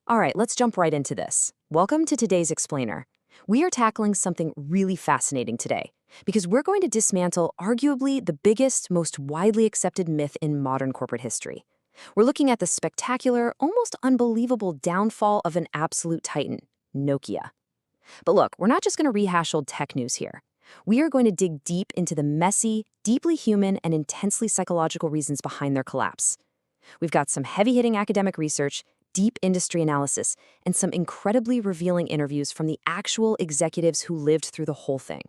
All right, let's jump right into this. Welcome to today's Explainer. We are tackling something really fascinating today because we're going to dismantle arguably the biggest, most widely accepted myth in modern corporate history. We're looking at the spectacular, almost unbelievable downfall of an absolute titan, Nokia. But look, we're not just going to rehash old tech news here. We are going to dig deep into the messy, deeply human, and intensely psychological reasons behind their collapse. We've got some heavy-hitting academic research, deep industry analysis, and some incredibly revealing interviews from the actual executives who lived through the whole thing.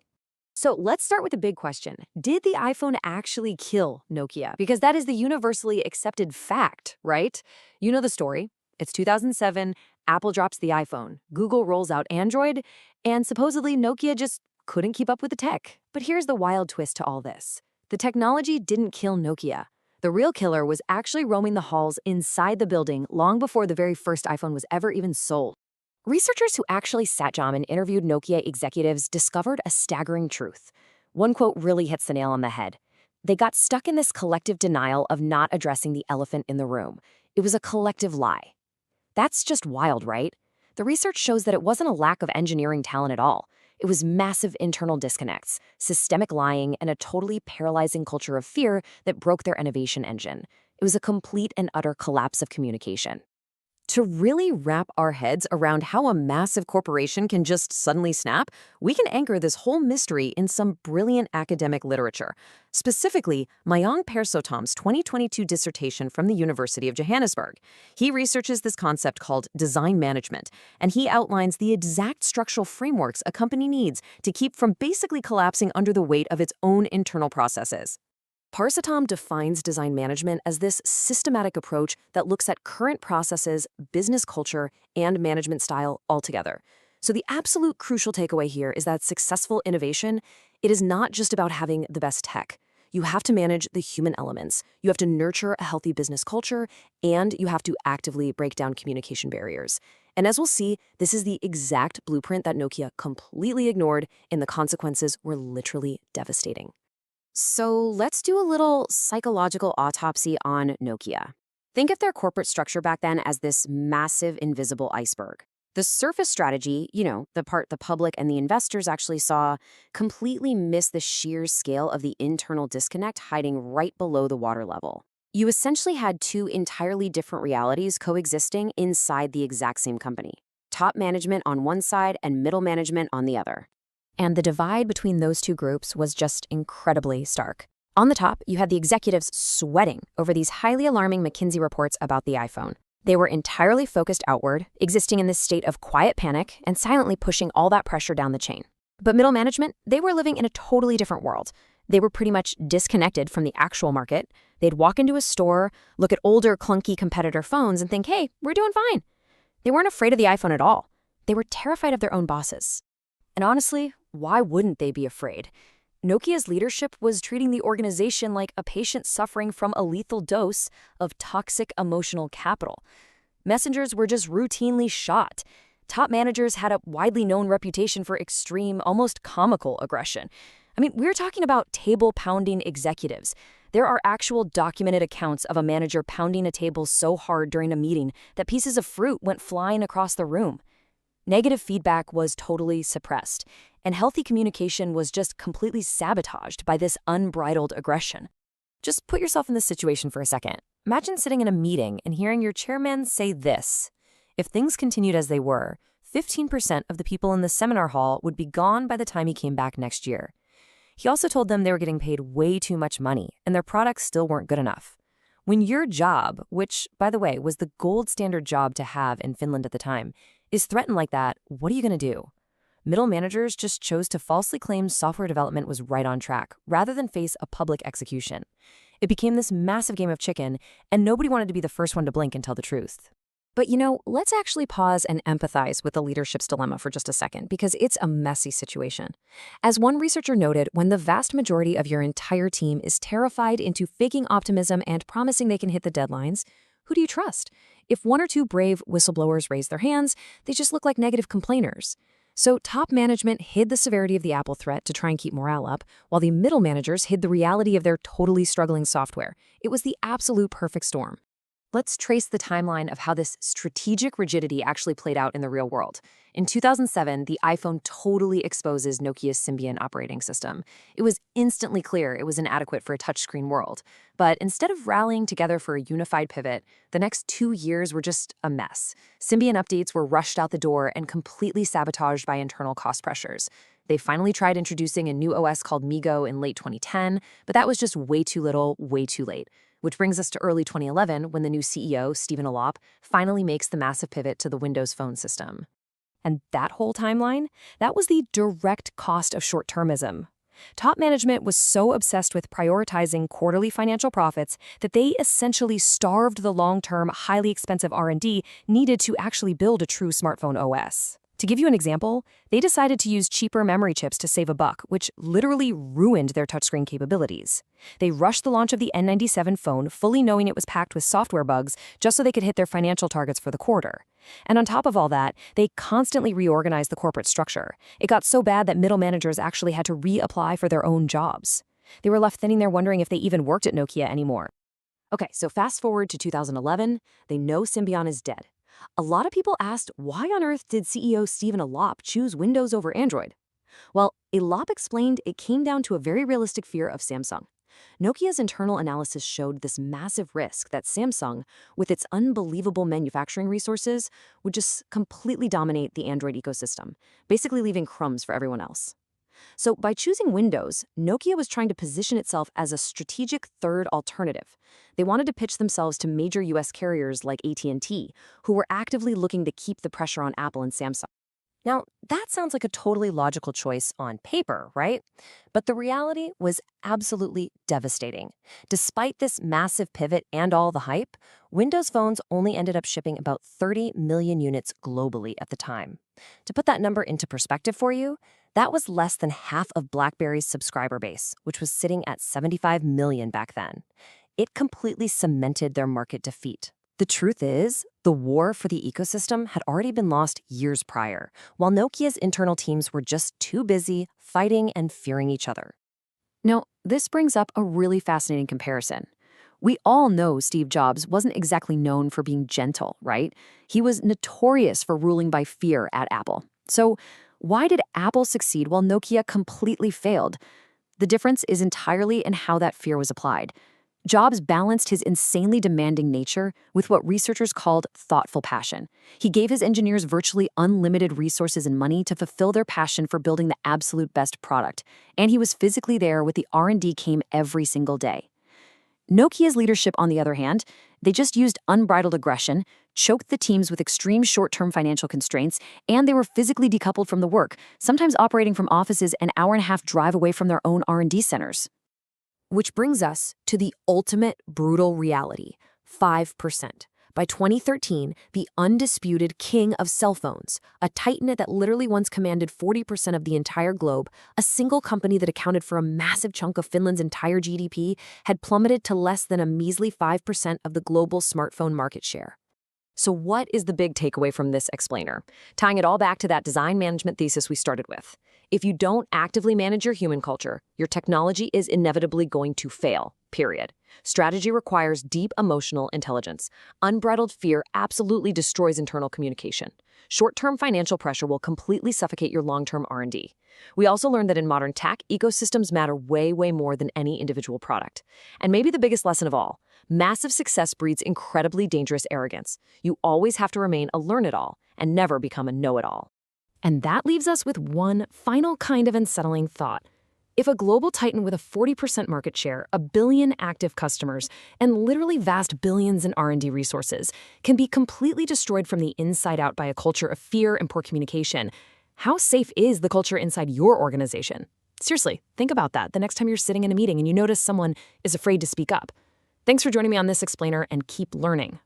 So let's start with the big question. Did the iPhone actually kill Nokia? Because that is the universally accepted fact, right? You know the story. It's 2007, Apple drops the iPhone, Google rolls out Android, and supposedly Nokia just couldn't keep up with the tech. But here's the wild twist to all this. The technology didn't kill Nokia. The real killer was actually roaming the halls inside the building long before the very first iPhone was ever even sold. Researchers who actually sat down and interviewed Nokia executives discovered a staggering truth. One quote really hits the nail on the head. They got stuck in this collective denial of not addressing the elephant in the room. It was a collective lie. That's just wild, right? The research shows that it wasn't a lack of engineering talent at all. It was massive internal disconnects, systemic lying, and a totally paralyzing culture of fear that broke their innovation engine. It was a complete and utter collapse of communication. To really wrap our heads around how a massive corporation can just suddenly snap, we can anchor this whole mystery in some brilliant academic literature. Specifically, Mayang Persotam's 2022 dissertation from the University of Johannesburg. He researches this concept called design management, and he outlines the exact structural frameworks a company needs to keep from basically collapsing under the weight of its own internal processes. Parsatam defines design management as this systematic approach that looks at current processes, business culture, and management style altogether. So the absolute crucial takeaway here is that successful innovation, it is not just about having the best tech. You have to manage the human elements. You have to nurture a healthy business culture, and you have to actively break down communication barriers. And as we'll see, this is the exact blueprint that Nokia completely ignored, and the consequences were literally devastating. So let's do a little psychological autopsy on Nokia. Think of their corporate structure back then as this massive invisible iceberg. The surface strategy, the part the public and the investors actually saw, completely missed the sheer scale of the internal disconnect hiding right below the water level. You essentially had two entirely different realities coexisting inside the exact same company. Top management on one side and middle management on the other. And the divide between those two groups was just incredibly stark. On the top, you had the executives sweating over these highly alarming McKinsey reports about the iPhone. They were entirely focused outward, existing in this state of quiet panic and silently pushing all that pressure down the chain. But middle management, they were living in a totally different world. They were pretty much disconnected from the actual market. They'd walk into a store, look at older, clunky competitor phones and think, hey, we're doing fine. They weren't afraid of the iPhone at all. They were terrified of their own bosses. And honestly, why wouldn't they be afraid? Nokia's leadership was treating the organization like a patient suffering from a lethal dose of toxic emotional capital. Messengers were just routinely shot. Top managers had a widely known reputation for extreme, almost comical aggression. We're talking about table-pounding executives. There are actual documented accounts of a manager pounding a table so hard during a meeting that pieces of fruit went flying across the room. Negative feedback was totally suppressed, and healthy communication was just completely sabotaged by this unbridled aggression. Just put yourself in this situation for a second. Imagine sitting in a meeting and hearing your chairman say this. If things continued as they were, 15% of the people in the seminar hall would be gone by the time he came back next year. He also told them they were getting paid way too much money, and their products still weren't good enough. When your job, which, by the way, was the gold standard job to have in Finland at the time, is threatened like that, what are you going to do? Middle managers just chose to falsely claim software development was right on track, rather than face a public execution. It became this massive game of chicken, and nobody wanted to be the first one to blink and tell the truth. But let's actually pause and empathize with the leadership's dilemma for just a second, because it's a messy situation. As one researcher noted, when the vast majority of your entire team is terrified into faking optimism and promising they can hit the deadlines, who do you trust? If one or two brave whistleblowers raise their hands, they just look like negative complainers. So top management hid the severity of the Apple threat to try and keep morale up, while the middle managers hid the reality of their totally struggling software. It was the absolute perfect storm. Let's trace the timeline of how this strategic rigidity actually played out in the real world. In 2007, the iPhone totally exposes Nokia's Symbian operating system. It was instantly clear it was inadequate for a touchscreen world. But instead of rallying together for a unified pivot, the next 2 years were just a mess. Symbian updates were rushed out the door and completely sabotaged by internal cost pressures. They finally tried introducing a new OS called MeeGo in late 2010, but that was just way too little, way too late. Which brings us to early 2011 when the new CEO, Stephen Elop, finally makes the massive pivot to the Windows Phone system. And that whole timeline, that was the direct cost of short-termism. Top management was so obsessed with prioritizing quarterly financial profits that they essentially starved the long-term, highly expensive R&D needed to actually build a true smartphone OS. To give you an example, they decided to use cheaper memory chips to save a buck, which literally ruined their touchscreen capabilities. They rushed the launch of the N97 phone, fully knowing it was packed with software bugs, just so they could hit their financial targets for the quarter. And on top of all that, they constantly reorganized the corporate structure. It got so bad that middle managers actually had to reapply for their own jobs. They were left thinning there wondering if they even worked at Nokia anymore. Okay, so fast forward to 2011, they know Symbian is dead. A lot of people asked, why on earth did CEO Stephen Elop choose Windows over Android? Well, Elop explained it came down to a very realistic fear of Samsung. Nokia's internal analysis showed this massive risk that Samsung, with its unbelievable manufacturing resources, would just completely dominate the Android ecosystem, basically leaving crumbs for everyone else. So by choosing Windows, Nokia was trying to position itself as a strategic third alternative. They wanted to pitch themselves to major US carriers like AT&T, who were actively looking to keep the pressure on Apple and Samsung. Now, that sounds like a totally logical choice on paper, right? But the reality was absolutely devastating. Despite this massive pivot and all the hype, Windows phones only ended up shipping about 30 million units globally at the time. To put that number into perspective for you, that was less than half of BlackBerry's subscriber base, which was sitting at 75 million back then. It completely cemented their market defeat. The truth is, the war for the ecosystem had already been lost years prior, while Nokia's internal teams were just too busy fighting and fearing each other. Now, this brings up a really fascinating comparison. We all know Steve Jobs wasn't exactly known for being gentle, right? He was notorious for ruling by fear at Apple. So, why did Apple succeed while Nokia completely failed? The difference is entirely in how that fear was applied. Jobs balanced his insanely demanding nature with what researchers called thoughtful passion. He gave his engineers virtually unlimited resources and money to fulfill their passion for building the absolute best product, and he was physically there with the R&D came every single day. Nokia's leadership, on the other hand, they just used unbridled aggression, choked the teams with extreme short-term financial constraints, and they were physically decoupled from the work, sometimes operating from offices an hour-and-a-half drive away from their own R&D centers. Which brings us to the ultimate brutal reality, 5%. By 2013, the undisputed king of cell phones, a titan that literally once commanded 40% of the entire globe, a single company that accounted for a massive chunk of Finland's entire GDP, had plummeted to less than a measly 5% of the global smartphone market share. So what is the big takeaway from this explainer? Tying it all back to that design management thesis we started with. If you don't actively manage your human culture, your technology is inevitably going to fail, period. Strategy requires deep emotional intelligence. Unbridled fear absolutely destroys internal communication. Short-term financial pressure will completely suffocate your long-term R&D. We also learned that in modern tech, ecosystems matter way, way more than any individual product. And maybe the biggest lesson of all, massive success breeds incredibly dangerous arrogance. You always have to remain a learn-it-all and never become a know-it-all. And that leaves us with one final kind of unsettling thought. If a global titan with a 40% market share, a billion active customers, and literally vast billions in R&D resources can be completely destroyed from the inside out by a culture of fear and poor communication, how safe is the culture inside your organization? Seriously, think about that the next time you're sitting in a meeting and you notice someone is afraid to speak up. Thanks for joining me on this explainer, and keep learning.